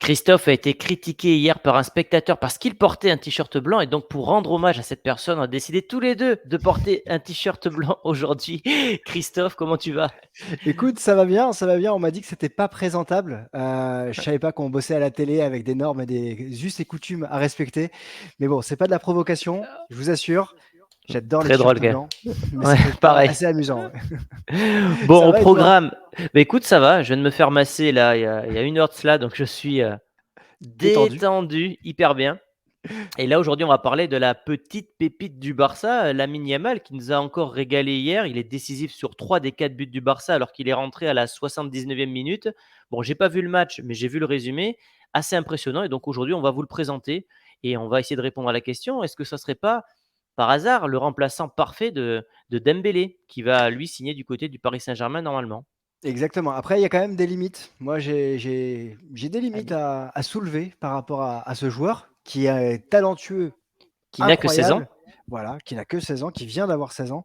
Christophe a été critiqué hier par un spectateur parce qu'il portait un t-shirt blanc et donc pour rendre hommage à cette personne, on a décidé tous les deux de porter un t-shirt blanc aujourd'hui. Christophe, comment tu vas? Écoute, ça va bien, ça va bien. On m'a dit que c'était pas présentable. Je savais pas qu'on bossait à la télé avec des normes et des us et coutumes à respecter. Mais bon, c'est pas de la provocation, je vous assure. J'adore les Très drôle, t-shirts gars. blancs, mais Ouais, ça peut être pas pareil. assez amusant, ouais. Bon, Ça au va et toi? programme. Bah écoute, ça va. Je viens de me faire masser là il y a 1 heure de cela, donc je suis Détendu. détendu, hyper bien. Et là, aujourd'hui, on va parler de la petite pépite du Barça, Lamine Yamal, qui nous a encore régalé hier. Il est décisif sur 3 des 4 buts du Barça, alors qu'il est rentré à la 79e minute. Bon, j'ai pas vu le match, mais j'ai vu le résumé. Assez impressionnant. Et donc, aujourd'hui, on va vous le présenter et on va essayer de répondre à la question, est-ce que ça serait pas, par hasard, le remplaçant parfait de Dembélé, qui va, lui, signer du côté du Paris Saint-Germain normalement? Exactement. Après, il y a quand même des limites. Moi, j'ai des limites Allez. à soulever par rapport à ce joueur qui est talentueux, Qui n'a que 16 ans. incroyable, voilà, qui n'a que 16 ans, qui vient d'avoir 16 ans.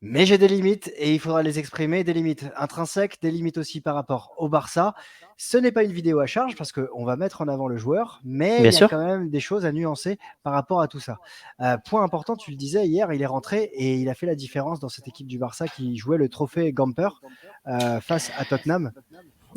Mais j'ai des limites et il faudra les exprimer, des limites intrinsèques, des limites aussi par rapport au Barça. Ce n'est pas une vidéo à charge parce qu'on va mettre en avant le joueur, mais Bien il y a sûr. quand même des choses à nuancer par rapport à tout ça. Point important, tu le disais hier, il est rentré et il a fait la différence dans cette équipe du Barça qui jouait le trophée Gamper face à Tottenham,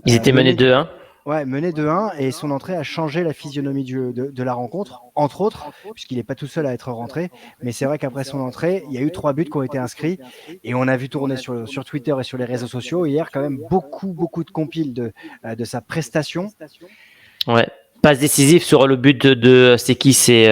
Ils étaient menés mené 2-1. Ouais, mené 2-1 et son entrée a changé la physionomie de la rencontre, entre autres, puisqu'il n'est pas tout seul à être rentré. Mais c'est vrai qu'après son entrée, il y a eu 3 buts qui ont été inscrits et on a vu tourner sur Twitter et sur les réseaux sociaux hier quand même beaucoup de compiles de sa prestation. Ouais. Passe décisive sur le but c'est qui? C'est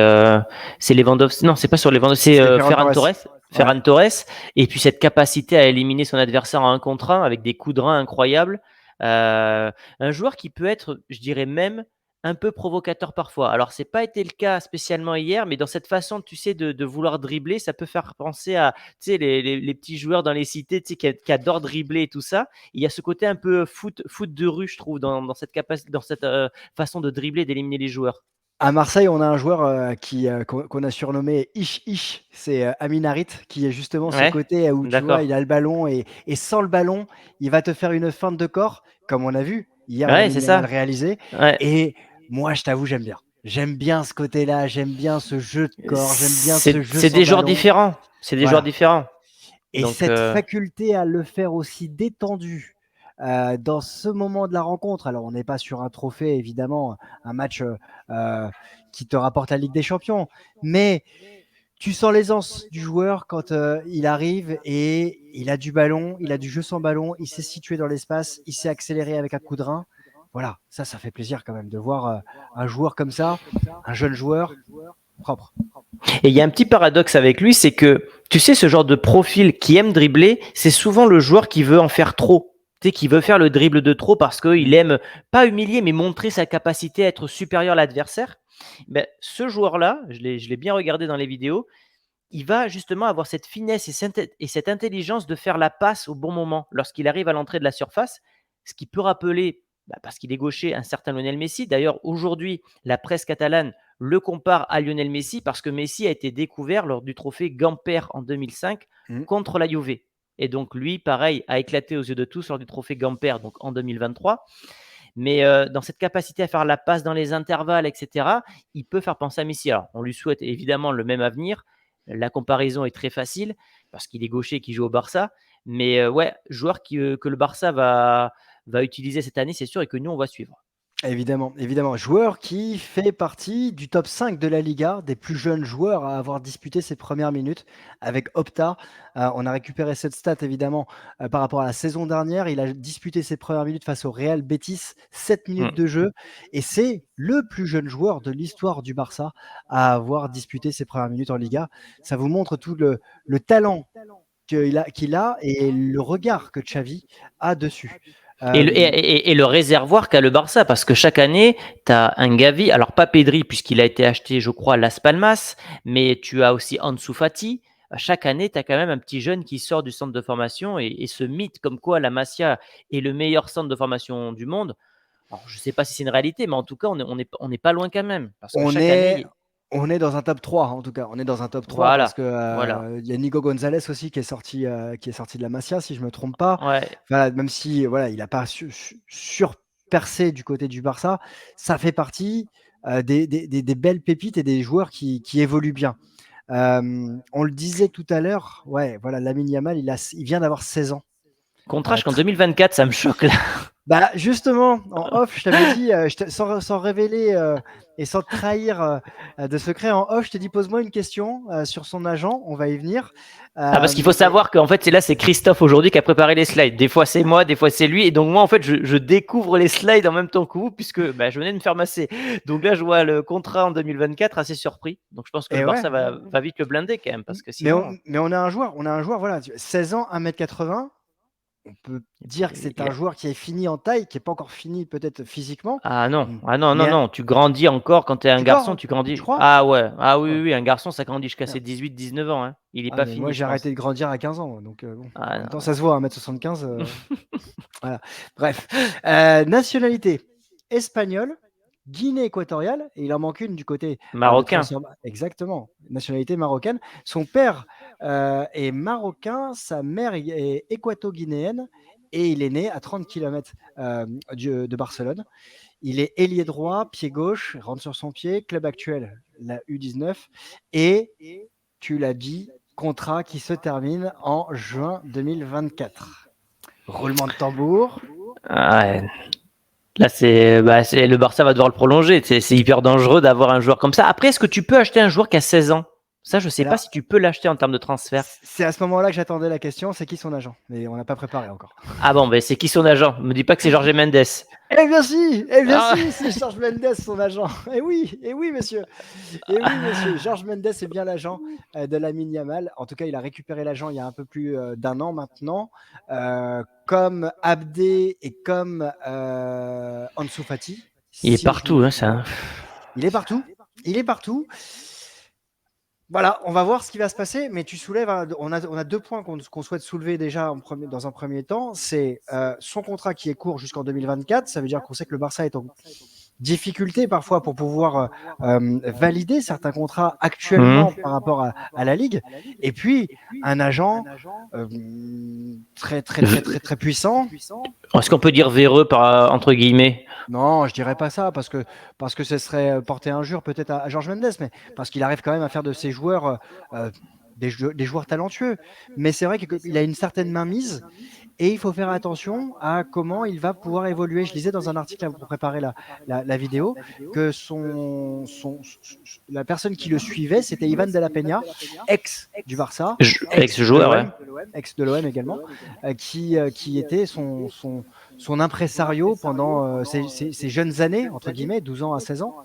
Lewandowski. Non, c'est pas sur Lewandowski, c'est C'est Ferran Ferran Torres. Torres. Ouais, Ferran Torres. Et puis cette capacité à éliminer son adversaire en 1 contre 1 avec des coups de rein incroyables. Un joueur qui peut être, je dirais même, un peu provocateur parfois. Alors, c'est pas été le cas spécialement hier, mais dans cette façon, tu sais, de vouloir dribbler, ça peut faire penser à, tu sais, les petits joueurs dans les cités, tu sais, qui adorent dribbler et tout ça. Il y a ce côté un peu foot de rue, je trouve, dans cette capacité, dans cette façon de dribbler et d'éliminer les joueurs. à Marseille, on a un joueur qu'on a surnommé Ish Ish, c'est Amin Harit, qui est justement ce Ouais, côté où tu vois, il d'accord. a le ballon et sans le ballon, il va te faire une feinte de corps, comme on a vu hier Ouais, Lamine c'est Yamal ça. réaliser. Ouais. Et moi, je t'avoue, j'aime bien. J'aime bien ce côté-là, j'aime bien ce jeu de corps, j'aime bien ce jeu C'est sans des joueurs ballon. différents. C'est des joueurs Voilà. différents. Et Donc, cette faculté à le faire aussi détendu dans ce moment de la rencontre. Alors, on n'est pas sur un trophée, évidemment, un match qui te rapporte la Ligue des Champions, mais tu sens l'aisance du joueur quand il arrive et il a du ballon, il a du jeu sans ballon, il s'est situé dans l'espace, il s'est accéléré avec un coup de rein. Voilà, ça fait plaisir quand même de voir un joueur comme ça, un jeune joueur propre. et il y a un petit paradoxe avec lui, c'est que, tu sais, ce genre de profil qui aime dribbler, c'est souvent le joueur qui veut en faire trop. Tu sais, qui veut faire le dribble de trop parce qu'il Mm. aime, pas humilier, mais montrer sa capacité à être supérieur à l'adversaire. Ben, ce joueur-là, je l'ai bien regardé dans les vidéos, il va justement avoir cette finesse et cette intelligence de faire la passe au bon moment lorsqu'il arrive à l'entrée de la surface, ce qui peut rappeler, parce qu'il est gaucher, un certain Lionel Messi. D'ailleurs, aujourd'hui, la presse catalane le compare à Lionel Messi parce que Messi a été découvert lors du trophée Gamper en 2005 Mm. contre la Juve. Et donc lui, pareil, a éclaté aux yeux de tous lors du trophée Gamper, donc en 2023. Mais dans cette capacité à faire la passe dans les intervalles, etc., il peut faire penser à Messi. Alors, on lui souhaite évidemment le même avenir. La comparaison est très facile parce qu'il est gaucher et qu'il joue au Barça. Mais ouais, joueur que le Barça va utiliser cette année, c'est sûr, et que nous, on va suivre. Évidemment, évidemment. Joueur qui fait partie du top 5 de la Liga, des plus jeunes joueurs à avoir disputé ses premières minutes avec Opta. On a récupéré cette stat évidemment par rapport à la saison dernière. Il a disputé ses premières minutes face au Real Betis, 7 minutes Mm. de jeu. Et c'est le plus jeune joueur de l'histoire du Barça à avoir disputé ses premières minutes en Liga. Ça vous montre tout le talent qu'il a et le regard que Xavi a dessus. Et Euh, et le réservoir qu'a le Barça, parce que chaque année, tu as un Gavi, alors pas Pedri, puisqu'il a été acheté, je crois, à Las Palmas, mais tu as aussi Ansu Fati. Chaque année, tu as quand même un petit jeune qui sort du centre de formation et ce mythe comme quoi la Masia est le meilleur centre de formation du monde. Alors, je ne sais pas si c'est une réalité, mais en tout cas, on est pas loin quand même, parce que On chaque est année, on est dans un top 3 en tout cas. On est dans un top 3 parce voilà, que, voilà, il y a Nico Gonzalez aussi qui est sorti de la Masia si je me trompe pas. ouais, Voilà, même si voilà, il a pas surperformé percer du côté du Barça, ça fait partie des belles pépites et des joueurs qui évoluent bien. On le disait tout à l'heure, ouais, voilà, Lamine Yamal, il vient d'avoir 16 ans. Contrat jusqu'en 2024, ça me choque là. Bah justement, en off, je t'avais dit, sans révéler et sans trahir de secret, en off, je t'ai dit pose-moi une question sur son agent, on va y venir. Parce qu'il faut savoir qu'en fait, c'est Christophe aujourd'hui qui a préparé les slides. Des fois c'est moi, des fois c'est lui. Et donc moi, en fait, je découvre les slides en même temps que vous, puisque je venais de me faire masser. Donc là, je vois le contrat en 2024, assez surpris. Donc je pense que le Et ouais, Barça va vite le blinder quand même, parce que mais sinon, on a un joueur, voilà, 16 ans, 1m80. On peut dire que c'est un joueur qui est fini en taille, qui n'est pas encore fini peut-être physiquement. ah non, non, Mais non, tu grandis encore quand tu es un tu garçon, crois, tu tu grandis. crois? Ah ouais, ah oui, Ouais. oui, oui, un garçon, ça grandit jusqu'à ses Merde. 18-19 ans. Hein. Il n'est Ah, pas mais moi, fini, je j'ai arrêté pense. de grandir à 15 ans. Donc, bon, Ah en même temps, non. ça se voit, 1m75. Voilà. Bref. Nationalité espagnole, Guinée équatoriale, et il en manque une du côté de Marocain. transfert. Exactement, nationalité marocaine. Son père est marocain, sa mère est équato-guinéenne, et il est né à 30 km de Barcelone. Il est ailier droit, pied gauche, rentre sur son pied, club actuel, la U19, et tu l'as dit, contrat qui se termine en juin 2024. Roulement de tambour. Ah ouais. Là, le Barça va devoir le prolonger. C'est hyper dangereux d'avoir un joueur comme ça. Après, est-ce que tu peux acheter un joueur qui a 16 ans? Ça, je ne sais pas Alors, si tu peux l'acheter en termes de transfert. c'est à ce moment-là que j'attendais la question, c'est qui son agent? Mais on n'a pas préparé encore. Ah bon, c'est qui son agent? Me dis pas que c'est Jorge Mendes. Eh bien Ah, si, c'est Georges Mendes, son agent. Eh oui, monsieur. Eh oui, monsieur. Georges Mendes est bien l'agent de Lamine Yamal. En tout cas, il a récupéré l'agent il y a un peu plus d'un an maintenant. Comme Abdé et comme Ansu Fati, il est si je me partout, hein, trompe ça. pas. Il est partout. Il est partout. Voilà, on va voir ce qui va se passer, mais tu soulèves, on a 2 points qu'on souhaite soulever déjà dans un premier temps. C'est son contrat qui est court jusqu'en 2024. Ça veut dire qu'on sait que le Barça est en difficulté parfois pour pouvoir valider certains contrats actuellement Mhm. par rapport à la Ligue. Et puis, un agent euh, très, très, très, très, très puissant. Est-ce qu'on peut dire véreux entre guillemets? Non, je dirais pas ça parce que ce serait porter injure peut-être à Georges Mendes, mais parce qu'il arrive quand même à faire de ces joueurs des joueurs talentueux. Mais c'est vrai qu'il a une certaine mainmise et il faut faire attention à comment il va pouvoir évoluer. Je lisais dans un article pour préparer la vidéo que la personne qui le suivait, c'était Ivan de la Peña, ex du Barça, ex de Ex-joueur, ouais. l'OM, ex de l'OM également, qui était son impresario pendant ces jeunes années, entre guillemets, 12 ans à 16 ans.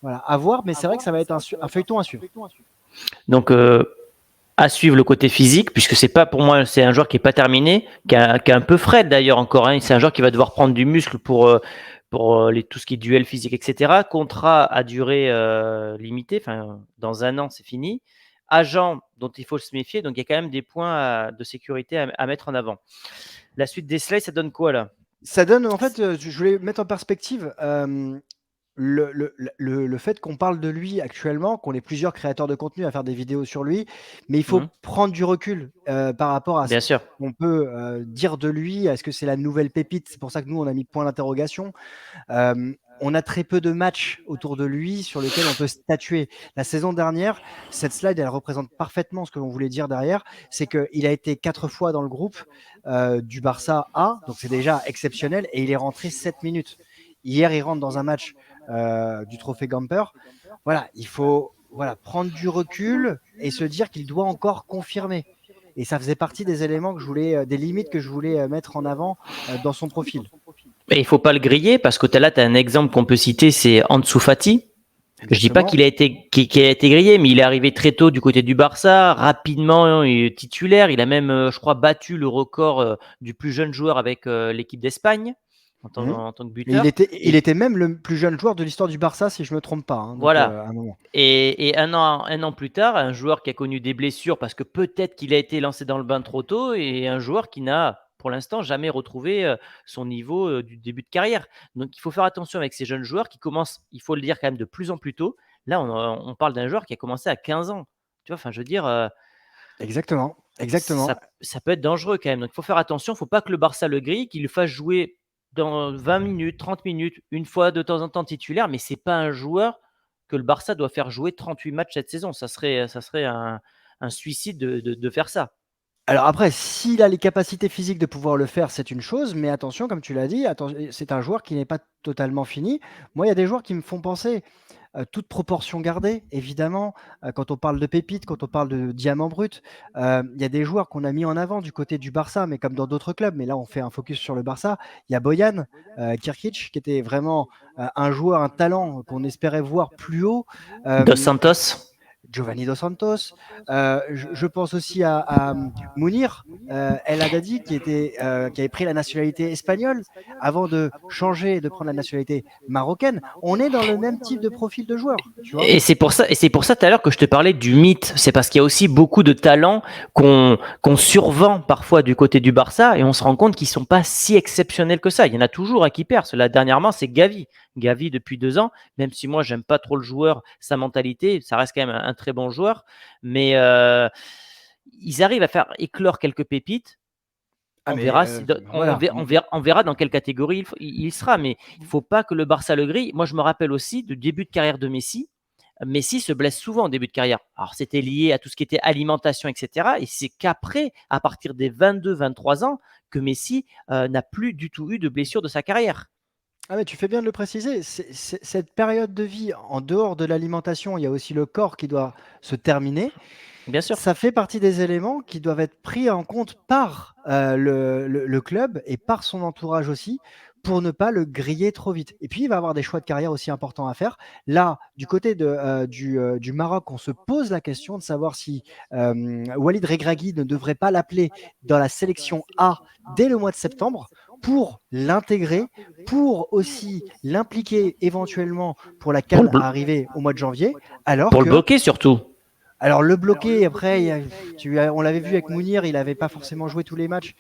Voilà, à voir, mais c'est vrai que ça va être un feuilleton à suivre. Donc, à suivre le côté physique, puisque c'est pas pour moi, c'est un joueur qui est pas terminé, qui est un peu frais d'ailleurs encore. Hein. C'est un joueur qui va devoir prendre du muscle pour tout ce qui est duel physique, etc. Contrat à durée limitée, enfin dans un an c'est fini. Agent dont il faut se méfier, donc il y a quand même des points de sécurité à mettre en avant. La suite des slides, ça donne quoi là? Ça donne, en fait, je voulais mettre en perspective le fait qu'on parle de lui actuellement, qu'on est plusieurs créateurs de contenu à faire des vidéos sur lui, mais il faut prendre du recul par rapport à ce Bien sûr. qu'on peut dire de lui. Est-ce que c'est la nouvelle pépite? C'est pour ça que nous, on a mis point d'interrogation. On a très peu de matchs autour de lui sur lesquels on peut statuer. La saison dernière, cette slide, elle représente parfaitement ce que l'on voulait dire derrière. C'est qu'il a été 4 fois dans le groupe du Barça A, donc c'est déjà exceptionnel, et il est rentré 7 minutes. Hier, il rentre dans un match du Trophée Gamper. Voilà, il faut prendre du recul et se dire qu'il doit encore confirmer. Et ça faisait partie des éléments des limites que je voulais mettre en avant dans son profil. Et il faut pas le griller parce que là, tu as un exemple qu'on peut citer, c'est Ansu Fati. Je dis pas qu'il a été grillé, mais il est arrivé très tôt du côté du Barça, rapidement il est titulaire. Il a même, je crois, battu le record du plus jeune joueur avec l'équipe d'Espagne en tant que buteur. Il était même le plus jeune joueur de l'histoire du Barça, si je me trompe pas. Hein, donc, voilà. à un moment. Et un an plus tard, un joueur qui a connu des blessures parce que peut-être qu'il a été lancé dans le bain trop tôt, et un joueur qui n'a pour l'instant jamais retrouvé son niveau du début de carrière. Donc il faut faire attention avec ces jeunes joueurs qui commencent, il faut le dire quand même, de plus en plus tôt. Là, on parle d'un joueur qui a commencé à 15 ans. Tu vois, enfin, je veux dire, Exactement. ça peut être dangereux quand même. Donc il faut faire attention, il ne faut pas que le Barça le grille, qu'il le fasse jouer dans 20 minutes, 30 minutes, une fois de temps en temps titulaire, mais c'est pas un joueur que le Barça doit faire jouer 38 matchs cette saison. Ça serait un suicide de faire ça. Alors après, s'il a les capacités physiques de pouvoir le faire, c'est une chose, mais attention, comme tu l'as dit, c'est un joueur qui n'est pas totalement fini. Moi, il y a des joueurs qui me font penser, toute proportion gardée, évidemment, quand on parle de pépites, quand on parle de diamants bruts, il y a des joueurs qu'on a mis en avant du côté du Barça, mais comme dans d'autres clubs, mais là on fait un focus sur le Barça. Il y a Bojan Kirkic, qui était vraiment un joueur, un talent qu'on espérait voir plus haut. Dos Euh, Santos. Giovanni Dos Santos. Je pense aussi à Mounir El Haddadi qui avait pris la nationalité espagnole avant de changer et de prendre la nationalité marocaine. On est dans le même type de profil de joueur, tu vois. Et c'est pour ça tout à l'heure que je te parlais du mythe. C'est parce qu'il y a aussi beaucoup de talents qu'on survend parfois du côté du Barça et on se rend compte qu'ils sont pas si exceptionnels que ça. Il y en a toujours un qui perce. Là, dernièrement, c'est Gavi. Gavi depuis 2 ans, même si moi j'aime pas trop le joueur, sa mentalité, ça reste quand même un très bon joueur, mais ils arrivent à faire éclore quelques pépites. Ah On mais verra, si, voilà. on verra dans quelle catégorie il sera, mais il ne faut pas que le Barça le grille. Moi, je me rappelle aussi du début de carrière de Messi. Messi se blesse souvent au début de carrière. Alors, c'était lié à tout ce qui était alimentation, etc. Et c'est qu'après, à partir des 22-23 ans, que Messi n'a plus du tout eu de blessure de sa carrière. Ah mais tu fais bien de le préciser. Cette période de vie, en dehors de l'alimentation, il y a aussi le corps qui doit se terminer. Bien sûr. Ça fait partie des éléments qui doivent être pris en compte par le club et par son entourage aussi pour ne pas le griller trop vite. Et puis, il va avoir des choix de carrière aussi importants à faire. Là, du côté du Maroc, on se pose la question de savoir si Walid Regragui ne devrait pas l'appeler dans la sélection A dès le mois de septembre pour l'intégrer, pour aussi l'impliquer éventuellement pour la Pour le, CAN à arriver au mois de janvier, alors pour le que bloquer surtout. alors le bloquer, après, on l'avait vu avec Mounir, il n'avait pas forcément joué tous les matchs.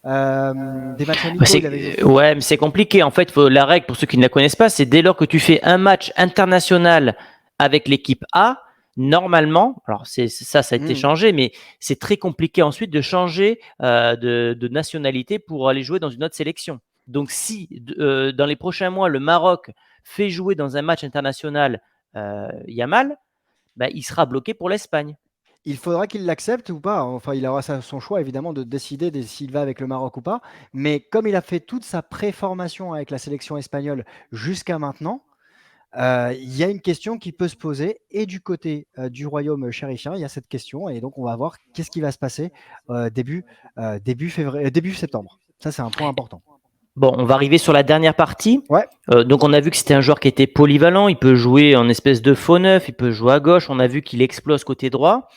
Des matchs amicaux, il avait joué. Ouais, mais c'est compliqué. En fait, la règle, pour ceux qui ne la connaissent pas, c'est dès lors que tu fais un match international avec l'équipe A, normalement, alors ça a été Mmh. changé, mais c'est très compliqué ensuite de changer de nationalité pour aller jouer dans une autre sélection. Donc, si dans les prochains mois, le Maroc fait jouer dans un match international Yamal, bah, il sera bloqué pour l'Espagne. Il faudra qu'il l'accepte ou pas. Enfin, il aura son choix évidemment de décider s'il va avec le Maroc ou pas. Mais comme il a fait toute sa préformation avec la sélection espagnole jusqu'à maintenant, il y a une question qui peut se poser. Et du côté du royaume chérifien, il y a cette question. Et donc, on va voir qu'est-ce qui va se passer début septembre. Ça, c'est un point important. Bon, on va arriver sur la dernière partie. Ouais. Donc, on a vu que c'était un joueur qui était polyvalent. Il peut jouer en espèce de faux neuf. Il peut jouer à gauche. On a vu qu'il explose côté droit.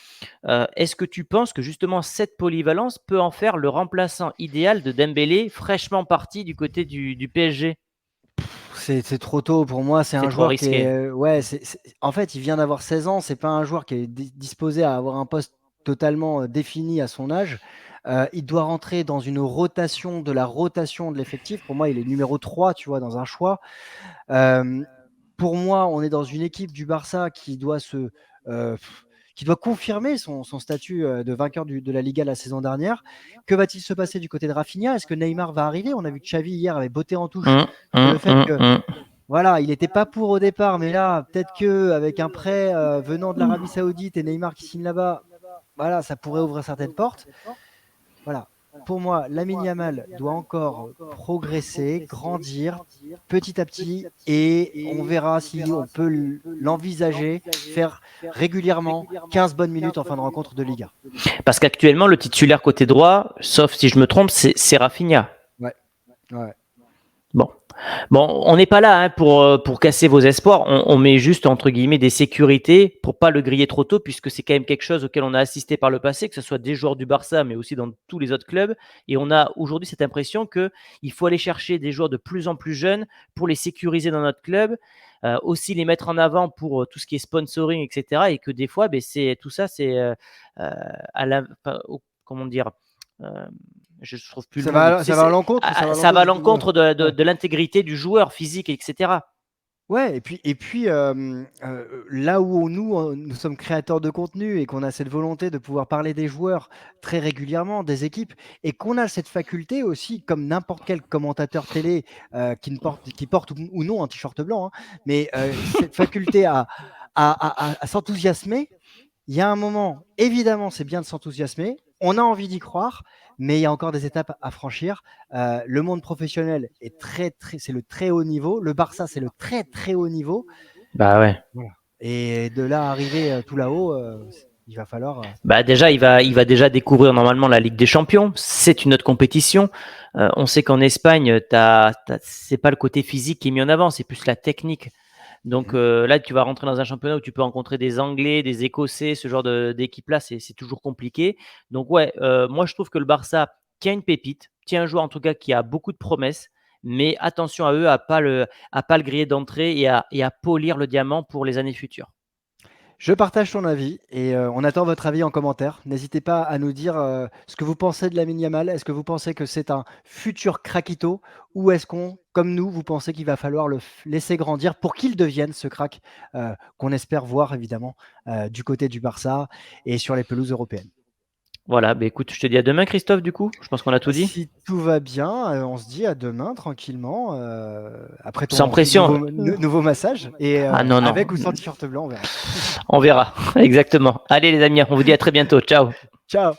Est-ce que tu penses que justement cette polyvalence peut en faire le remplaçant idéal de Dembélé, fraîchement parti du côté du PSG? C'est trop tôt pour moi. C'est C'est un trop joueur qui risqué. est. Ouais, en fait, il vient d'avoir 16 ans. C'est pas un joueur qui est disposé à avoir un poste totalement défini à son âge. Il doit rentrer dans une rotation de la rotation de l'effectif. Pour moi, il est numéro 3, tu vois, dans un choix. Euh, pour moi, on est dans une équipe du Barça euh, qui doit confirmer son statut de vainqueur de la Liga la saison dernière. Que va-t-il se passer du côté de Rafinha? Est-ce que Neymar va arriver? On a vu que Xavi hier avait botté en touche Hum, sur hum, le fait hum, que hum. voilà, il n'était pas pour au départ, mais là, peut-être que avec un prêt venant de l'Arabie Saoudite et Neymar qui signe là-bas, voilà, ça pourrait ouvrir certaines portes. Voilà. Pour moi, Lamine Yamal doit encore progresser, grandir petit à petit, et on verra si on peut l'envisager faire régulièrement 15 bonnes minutes en fin de rencontre de Liga. Parce qu'actuellement, le titulaire côté droit, sauf si je me trompe, c'est Rafinha. Ouais, ouais. Bon. Bon, on n'est pas là hein, pour casser vos espoirs. On met juste, entre guillemets, des sécurités pour pas le griller trop tôt, puisque c'est quand même quelque chose auquel on a assisté par le passé, que ce soit des joueurs du Barça, mais aussi dans tous les autres clubs. Et on a aujourd'hui cette impression qu'il faut aller chercher des joueurs de plus en plus jeunes pour les sécuriser dans notre club, aussi les mettre en avant pour tout ce qui est sponsoring, etc. Et que des fois, ben, tout ça, c'est comment dire je ne trouve plus le Ça mot, mais tu va, sais, ça va à l'encontre, ça va à du. l'encontre de, de, Ouais. de l'intégrité du joueur physique, etc. Ouais, et puis là où nous sommes créateurs de contenu et qu'on a cette volonté de pouvoir parler des joueurs très régulièrement, des équipes, et qu'on a cette faculté aussi, comme n'importe quel commentateur télé qui porte ou non un t-shirt blanc, hein, mais cette faculté à s'enthousiasmer. Il y a un moment, évidemment, c'est bien de s'enthousiasmer, on a envie d'y croire, mais il y a encore des étapes à franchir. Le monde professionnel est c'est le très haut niveau. Le Barça, c'est le très très haut niveau. Bah ouais. Voilà. Et de là à arriver tout là-haut, il va falloir. Bah déjà, il va déjà découvrir normalement la Ligue des Champions. C'est une autre compétition. On sait qu'en Espagne, c'est pas le côté physique qui est mis en avant, c'est plus la technique. Donc là, tu vas rentrer dans un championnat où tu peux rencontrer des Anglais, des Écossais, ce genre d'équipe-là, c'est toujours compliqué. Donc ouais, moi je trouve que le Barça tient une pépite, tient un joueur en tout cas qui a beaucoup de promesses, mais attention à eux à pas le griller d'entrée et à polir le diamant pour les années futures. Je partage ton avis et on attend votre avis en commentaire. N'hésitez pas à nous dire ce que vous pensez de Lamine Yamal. Est-ce que vous pensez que c'est un futur craquito ou est-ce qu'on, comme nous, vous pensez qu'il va falloir laisser grandir pour qu'il devienne ce crack qu'on espère voir évidemment du côté du Barça et sur les pelouses européennes. Voilà, bah écoute, je te dis à demain Christophe du coup, je pense qu'on a tout dit. Si tout va bien, on se dit à demain tranquillement après Sans ton pression. nouveau massage et Ah non, non, avec ou sans t-shirt blanc, on verra. on verra, exactement. Allez les amis, on vous dit à très bientôt, ciao. Ciao.